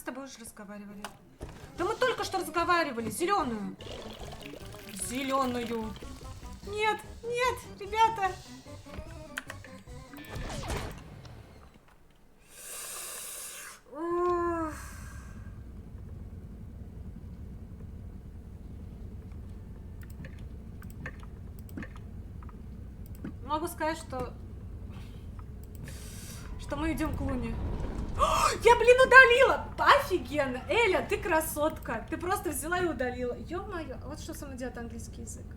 с тобой уже разговаривали. Да мы только что разговаривали. Зеленую. Зеленую. Нет, нет, ребята. Могу сказать, что мы идем к Луне. Я, блин, удалила! Офигенно! Эля, ты красотка! Ты просто взяла и удалила. Ё-моё, вот что со мной делает английский язык.